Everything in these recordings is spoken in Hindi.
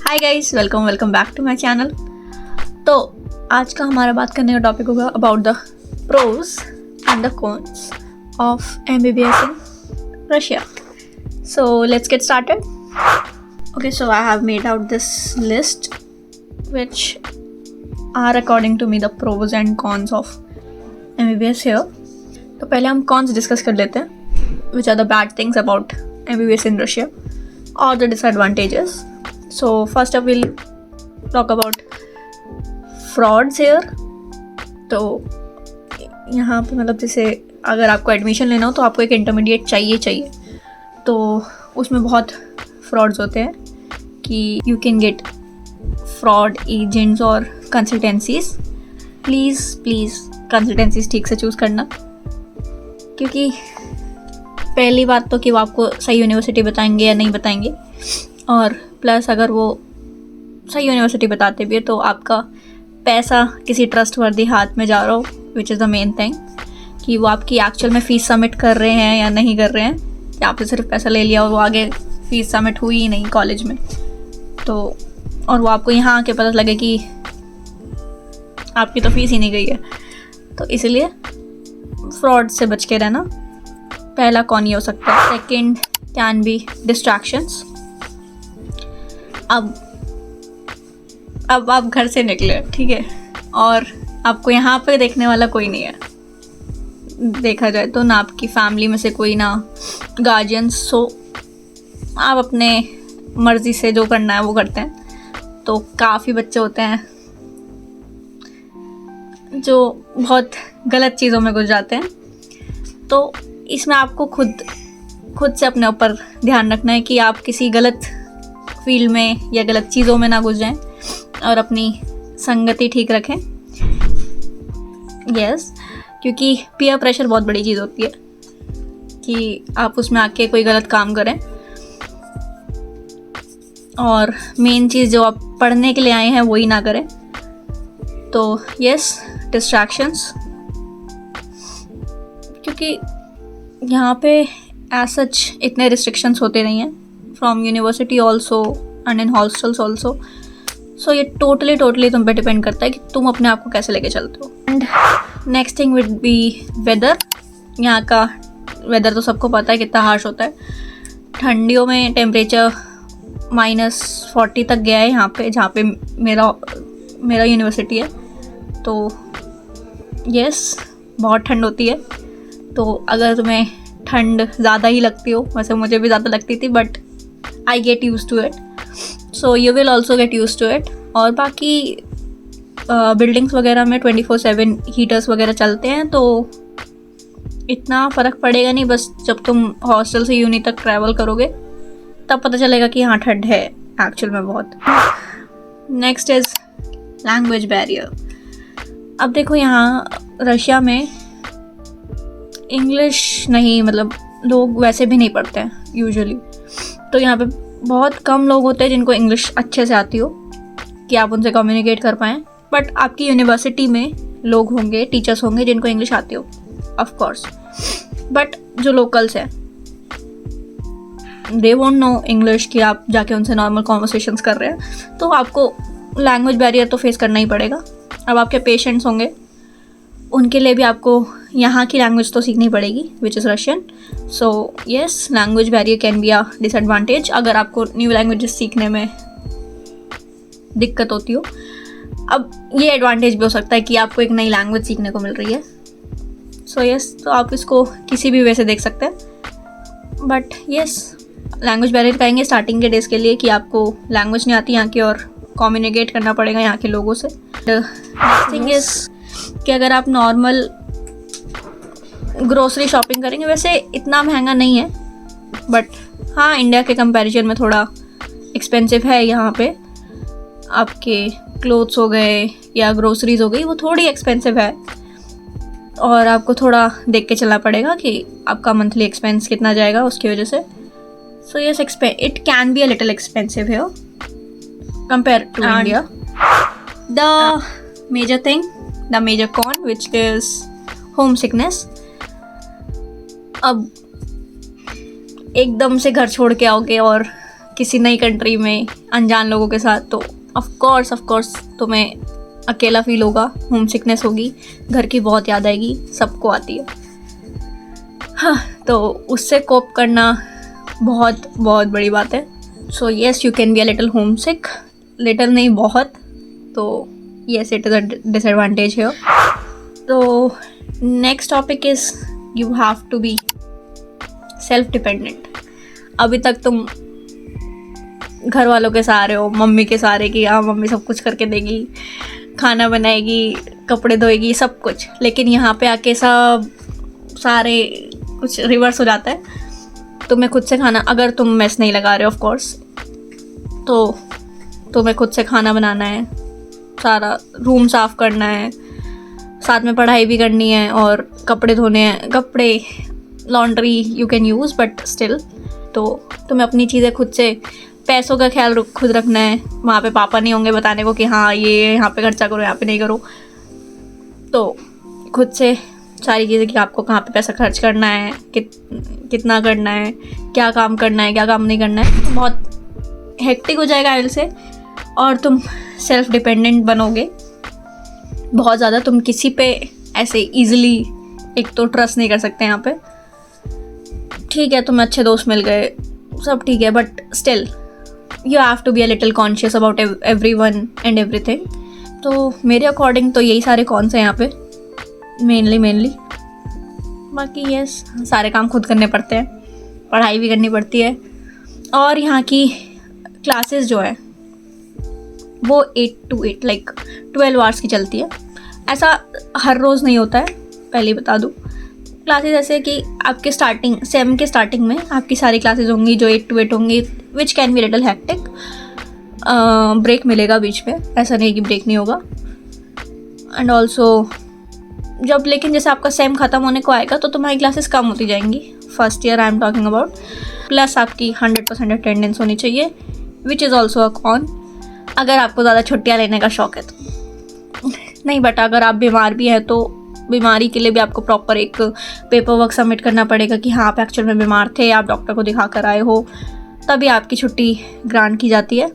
Hi guys, welcome back to my channel. तो आज का हमारा बात करने का टॉपिक होगा about the pros and the cons of MBBS in Russia. So let's get started. Okay, so I have made out this list which are according to me the pros and cons of MBBS here. तो पहले हम cons डिस्कस कर लेते हैं, which are the bad things about MBBS in Russia or the disadvantages. So first up we'll talk about frauds here. तो यहाँ पे मतलब जैसे अगर आपको एडमिशन लेना हो तो आपको एक इंटरमीडिएट चाहिए, तो उसमें बहुत फ्रॉड्स होते हैं कि you can get fraud agents और कंसल्टेंसीज। प्लीज़ कंसल्टेंसीज ठीक से चूज़ करना, क्योंकि पहली बात तो कि वो आपको सही यूनिवर्सिटी बताएंगे या नहीं बताएंगे, और प्लस अगर वो सही यूनिवर्सिटी बताते भी है तो आपका पैसा किसी ट्रस्टवर्दी हाथ में जा रहा हो, which is the main thing, कि वो आपकी एक्चुअल में फ़ीस सबमिट कर रहे हैं या नहीं कर रहे हैं, या आपसे सिर्फ पैसा ले लिया और वो आगे फ़ीस सबमिट हुई ही नहीं कॉलेज में, तो और वो आपको यहाँ आके पता लगे कि आपकी तो फीस ही नहीं गई है। तो इसलिए फ्रॉड से बच के रहना पहला कौन ही हो सकता है। Second can be distractions. अब आप घर से निकले, ठीक है, और आपको यहाँ पे देखने वाला कोई नहीं है, देखा जाए तो ना आपकी फैमिली में से कोई, ना गार्जियंस, सो आप अपने मर्ज़ी से जो करना है वो करते हैं। तो काफ़ी बच्चे होते हैं जो बहुत गलत चीज़ों में घुस जाते हैं। तो इसमें आपको खुद से अपने ऊपर ध्यान रखना है कि आप किसी गलत फील्ड में या गलत चीज़ों में ना घुस जाएं और अपनी संगति ठीक रखें। यस, क्योंकि पीयर प्रेशर बहुत बड़ी चीज़ होती है कि आप उसमें आके कोई गलत काम करें, और मेन चीज़ जो आप पढ़ने के लिए आए हैं वही ना करें। तो यस, डिस्ट्रैक्शंस, क्योंकि यहाँ पे एज सच इतने रिस्ट्रिक्शंस होते नहीं हैं from university also and in hostels also. So ये टोटली तुम पे डिपेंड करता है कि तुम अपने आप को कैसे लेके चलते हो। And next thing would be weather. यहाँ का वेदर तो सबको पता है कितना हार्श होता है। ठंडियों में टेम्परेचर -40 तक गया है यहाँ पे, जहाँ पे मेरा यूनिवर्सिटी है। तो यस, बहुत ठंड होती है। तो अगर तुम्हें ठंड ज़्यादा ही लगती हो, वैसे मुझे भी ज़्यादा लगती थी, but I get used to it, so you will also get used to it. और बाकी बिल्डिंग्स वगैरह में 24/7 हीटर्स वगैरह चलते हैं, तो इतना फ़र्क पड़ेगा नहीं। बस जब तुम हॉस्टल से यूनी तक ट्रैवल करोगे तब पता चलेगा कि हाँ ठंड है एक्चुअल में बहुत। Next is language barrier. अब देखो यहाँ रशिया में इंग्लिश नहीं, मतलब लोग वैसे भी नहीं पढ़ते हैं यूजुअली। तो यहाँ पे बहुत कम लोग होते हैं जिनको इंग्लिश अच्छे से आती हो कि आप उनसे कम्युनिकेट कर पाएँ। बट आपकी यूनिवर्सिटी में लोग होंगे, टीचर्स होंगे जिनको इंग्लिश आती हो, ऑफ कोर्स, बट जो लोकल्स हैं दे वोंट नो इंग्लिश, कि आप जाके उनसे नॉर्मल कॉन्वर्सेशंस कर रहे हैं। तो आपको लैंग्वेज बैरियर तो फेस करना ही पड़ेगा। अब आपके पेशेंट्स होंगे, उनके लिए भी आपको यहाँ की लैंग्वेज तो सीखनी पड़ेगी, which is Russian. So yes, language barrier can be a disadvantage अगर आपको न्यू लैंग्वेजेस सीखने में दिक्कत होती हो। अब ये एडवांटेज भी हो सकता है कि आपको एक नई लैंग्वेज सीखने को मिल रही है। सो येस, तो आप इसको किसी भी वे से देख सकते हैं। बट येस, लैंग्वेज बैरियर कहेंगे स्टार्टिंग के डेज़ के लिए कि आपको लैंग्वेज नहीं आती यहाँ की और कम्युनिकेट करना पड़ेगा यहाँ के लोगों से। थिंग इज़ कि अगर आप नॉर्मल ग्रोसरी शॉपिंग करेंगे, वैसे इतना महंगा नहीं है, बट हाँ इंडिया के कंपैरिजन में थोड़ा एक्सपेंसिव है। यहाँ पे आपके क्लोथ्स हो गए या ग्रोसरीज हो गई, वो थोड़ी एक्सपेंसिव है, और आपको थोड़ा देख के चलना पड़ेगा कि आपका मंथली एक्सपेंस कितना जाएगा उसकी वजह से। So yes, it can be a little expensive here compared to India. The major thing, the major con, which is homesickness. अब एकदम से घर छोड़ के आओगे और किसी नई कंट्री में अनजान लोगों के साथ, तो ऑफ कोर्स तुम्हें अकेला फील होगा, होम सिकनेस होगी, घर की बहुत याद आएगी, सबको आती है। हाँ, तो उससे कोप करना बहुत बहुत बड़ी बात है। So yes, you can be a little home sick, little नहीं बहुत, तो yes it is a disadvantage है। तो next topic is you have to be self dependent. अभी तक तुम घर वालों के सहारे हो, मम्मी के सहारे कि हाँ मम्मी सब कुछ करके देगी, खाना बनाएगी, कपड़े धोएगी, सब कुछ, लेकिन यहाँ पे आके सब सारे कुछ रिवर्स हो जाता है। तुम्हें खुद से खाना, अगर तुम मेस नहीं लगा रहे हो ऑफ कोर्स, तो तुम्हें खुद से खाना बनाना है, सारा रूम साफ़ करना है, साथ में पढ़ाई भी करनी है और कपड़े धोने हैं। कपड़े laundry you can use but still, तो तुम्हें अपनी चीज़ें खुद से, पैसों का ख्याल खुद रखना है। वहाँ पे पापा नहीं होंगे बताने को कि हाँ ये यहाँ पे खर्चा करो, यहाँ पे नहीं करो। तो खुद से सारी चीज़ें कि आपको कहाँ पे पैसा खर्च करना है, कितना करना है, क्या काम करना है, क्या काम नहीं करना है। तो बहुत हेक्टिक हो जाएगा आइल से, और तुम सेल्फ डिपेंडेंट बनोगे बहुत ज़्यादा। तुम किसी पे ऐसे ईजिली एक तो ट्रस्ट नहीं कर सकते यहाँ पे। ठीक है, तुम्हें अच्छे दोस्त मिल गए, सब ठीक है, but still you have to be a little conscious about everyone and everything. तो मेरे अकॉर्डिंग तो यही सारे कॉन्स हैं यहाँ पे मेनली। बाकी यस, सारे काम खुद करने पड़ते हैं, पढ़ाई भी करनी पड़ती है, और यहाँ की क्लासेस जो है वो 8 to 8 लाइक 12 आवर्स की चलती है। ऐसा हर रोज़ नहीं होता है, पहले ही बता दूँ। क्लासेस ऐसे कि आपके सेम के स्टार्टिंग में आपकी सारी क्लासेस होंगी जो 8 to 8 होंगी, which can be little hectic. Break मिलेगा बीच में, ऐसा नहीं कि ब्रेक नहीं होगा। एंड ऑल्सो लेकिन जैसे आपका सेम ख़त्म होने को आएगा तो तुम्हारी क्लासेस कम होती जाएंगी। First year I am talking about. Plus आपकी 100% अटेंडेंस होनी चाहिए, which is also a con, अगर आपको ज़्यादा छुट्टियाँ लेने का शौक़ है तो। नहीं, बट अगर आप बीमार भी हैं तो बीमारी के लिए भी आपको प्रॉपर एक पेपर वर्क सबमिट करना पड़ेगा कि हाँ आप एक्चुअल में बीमार थे, आप डॉक्टर को दिखा कर आए हो, तभी आपकी छुट्टी ग्रांट की जाती है।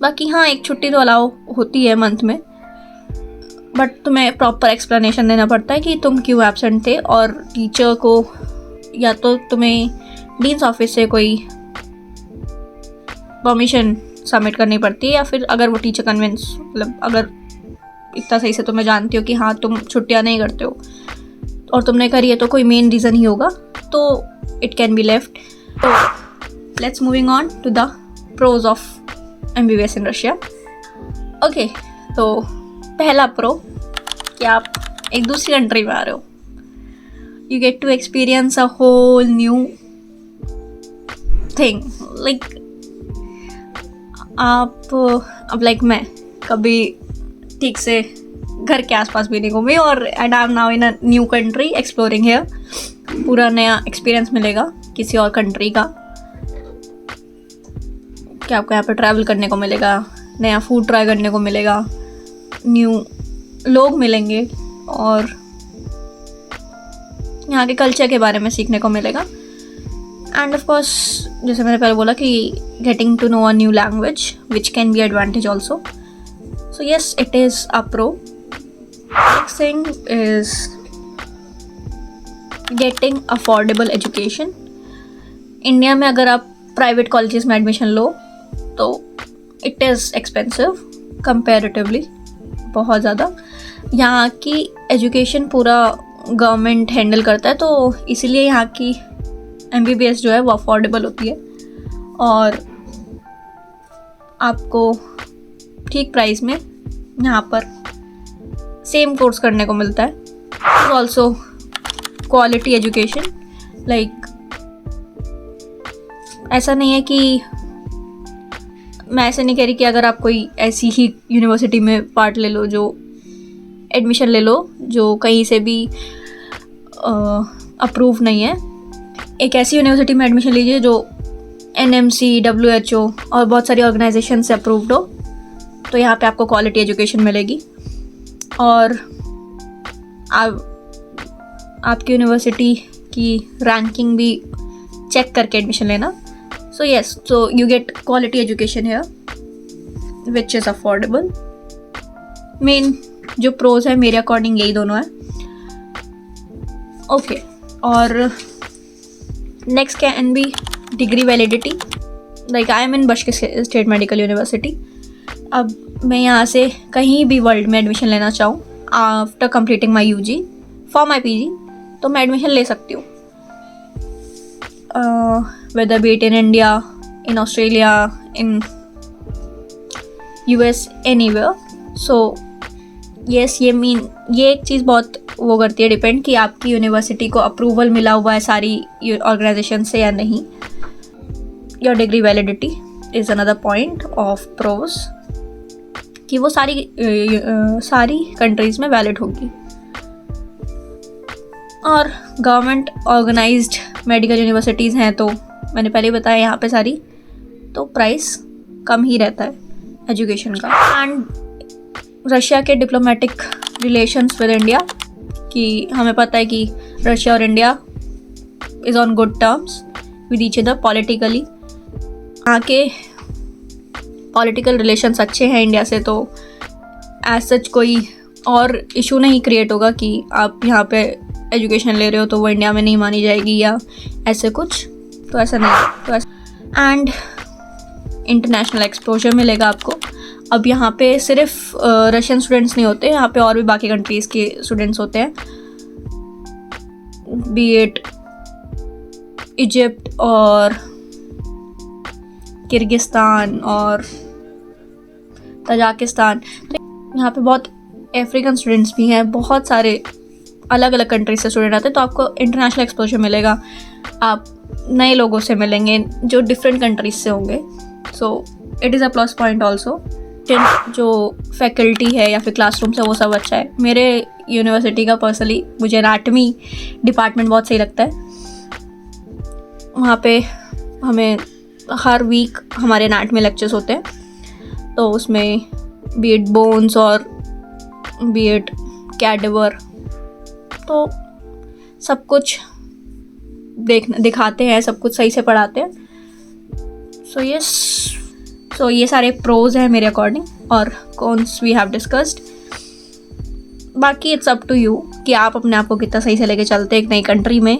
बाकी हाँ, एक छुट्टी तो अलाउ होती है मंथ में, बट तुम्हें प्रॉपर एक्सप्लेनेशन देना पड़ता है कि तुम क्यों एब्सेंट थे, और टीचर को या तो तुम्हें डीन्स ऑफिस से कोई परमिशन सबमिट करनी पड़ती है, या फिर अगर वो टीचर कन्विंस, मतलब अगर इतना सही से तुम्हें जानती हो कि हाँ तुम छुट्टियाँ नहीं करते हो और तुमने करी है, तो कोई मेन रीज़न ही होगा, तो इट कैन बी लेफ्ट। तो let's moving on to the pros of MBBS in Russia. Okay, तो पहला प्रो कि आप एक दूसरी कंट्री में आ रहे हो, you get to experience a whole new thing. Like आप अब लाइक मैं कभी ठीक से घर के आसपास भी नहीं घूमी, और and I am now in a new country exploring here. पूरा नया एक्सपीरियंस मिलेगा किसी और कंट्री का, कि आपको यहाँ पे ट्रैवल करने को मिलेगा, नया फूड ट्राई करने को मिलेगा, न्यू लोग मिलेंगे, और यहाँ के कल्चर के बारे में सीखने को मिलेगा। एंड ऑफ कोर्स जैसे मैंने पहले बोला कि getting to know a new language which can be advantage also. So yes, it is a pro. Next thing is getting affordable education. India में अगर आप प्राइवेट कॉलेजेस में एडमिशन लो तो इट इज़ एक्सपेंसिव कंपैरेटिवली, बहुत ज़्यादा। यहाँ की एजुकेशन पूरा गवर्नमेंट हैंडल करता है, तो इसीलिए यहाँ की MBBS जो है वो अफोर्डेबल होती है, और आपको ठीक प्राइस में यहाँ पर सेम कोर्स करने को मिलता है। ऑल्सो क्वालिटी एजुकेशन, लाइक ऐसा नहीं है कि, मैं ऐसे नहीं कह रही कि अगर आप कोई ऐसी ही यूनिवर्सिटी में पार्ट ले लो, जो एडमिशन ले लो जो कहीं से भी अप्रूव नहीं है। एक ऐसी यूनिवर्सिटी में एडमिशन लीजिए जो NMC, WHO और बहुत सारी ऑर्गेनाइजेशन से अप्रूव्ड हो, तो यहाँ पे आपको क्वालिटी एजुकेशन मिलेगी। और आपकी यूनिवर्सिटी की रैंकिंग भी चेक करके एडमिशन लेना। So yes, so you get quality education here which is affordable. Main जो प्रोज है मेरे अकॉर्डिंग यही दोनों है. ओके, और next can be degree validity. Like I am in Bashkir state medical university. अब मैं यहाँ से कहीं भी वर्ल्ड में एडमिशन लेना चाहूँ after completing my UG for my PG, तो मैं एडमिशन ले सकती हूँ, whether be it in India, in Australia, in US, anywhere. So yes, ये एक चीज़ बहुत वो करती है डिपेंड कि आपकी यूनिवर्सिटी को अप्रूवल मिला हुआ है सारी ऑर्गेनाइजेशन से या नहीं. Your degree validity is another point of pros कि वो सारी कंट्रीज़ में वैलिड होगी. और गवर्नमेंट ऑर्गेनाइज्ड मेडिकल यूनिवर्सिटीज़ हैं तो मैंने पहले बताया यहाँ पे सारी, तो प्राइस कम ही रहता है एजुकेशन का. एंड रशिया के डिप्लोमेटिक रिलेशंस विद इंडिया, कि हमें पता है कि रशिया और India is on good terms with each other politically. यहाँ के पॉलिटिकल रिलेशंस अच्छे हैं इंडिया से, तो एज सच कोई और इशू नहीं क्रिएट होगा कि आप यहाँ पे एजुकेशन ले रहे हो तो वो इंडिया में नहीं मानी जाएगी या ऐसे कुछ, तो ऐसा नहीं. एंड इंटरनेशनल एक्सपोजर मिलेगा आपको. अब यहाँ पे सिर्फ रशियन स्टूडेंट्स नहीं होते, यहाँ पे और भी बाकी कंट्रीज़ के स्टूडेंट्स होते हैं, बी इट इजिप्ट और किर्गिस्तान और तजाकिस्तान. यहाँ पे बहुत अफ्रीकन स्टूडेंट्स भी हैं, बहुत सारे अलग अलग कंट्रीज से स्टूडेंट आते हैं, तो आपको इंटरनेशनल एक्सपोजर मिलेगा. आप नए लोगों से मिलेंगे जो डिफरेंट कंट्रीज से होंगे. So it is a plus point also. जो फैकल्टी है या फिर क्लासरूम्स है वो सब अच्छा है. मेरे यूनिवर्सिटी का पर्सनली मुझे एनाटमी डिपार्टमेंट बहुत सही लगता है. वहाँ पे हमें हर वीक हमारे एनाटमी लेक्चर्स होते हैं, तो उसमें बी इट बोन्स और बी इट कैडेवर, तो सब कुछ दिखाते हैं, सब कुछ सही से पढ़ाते हैं. सो ये सारे प्रोज हैं मेरे अकॉर्डिंग, और कॉन्स वी हैव डिस्कस्ड. बाकी इट्स अप टू यू कि आप अपने आप को कितना सही से लेके चलते हैं एक नई कंट्री में.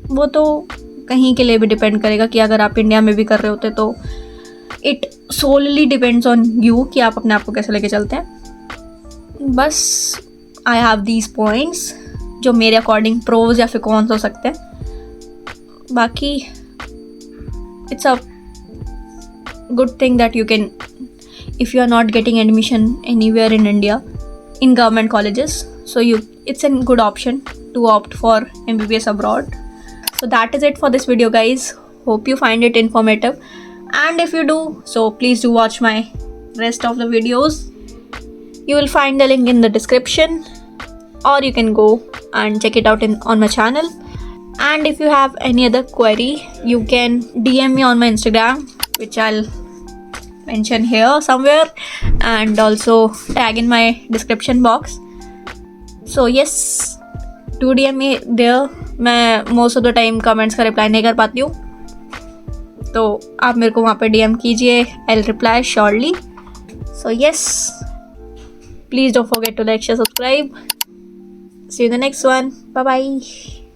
वो तो कहीं के लिए भी डिपेंड करेगा कि अगर आप इंडिया में भी कर रहे होते तो it solely depends on you कि आप अपने आप को कैसे लेके चलते हैं. बस आई हैव दीज पॉइंट्स जो मेरे अकॉर्डिंग प्रोज या फिर कॉन्स हो सकते हैं. बाकी it's a good thing that you can, if you are not getting admission anywhere in India in government colleges, so it's a good option to opt for MBBS abroad. So that is it for this video, guys. Hope you find it informative, and if you do, so please do watch my rest of the videos. You will find the link in the description, or you can go and check it out on my channel. And if you have any other query, you can DM me on my Instagram, which I'll mention here somewhere, and also tag in my description box. So yes, do DM me there. मैं most of the time comments का reply नहीं कर पाती हूँ, तो आप मेरे को वहाँ पे DM कीजिए, I'll reply shortly. So yes, please don't forget to like, share, subscribe. See you in the next one. Bye bye.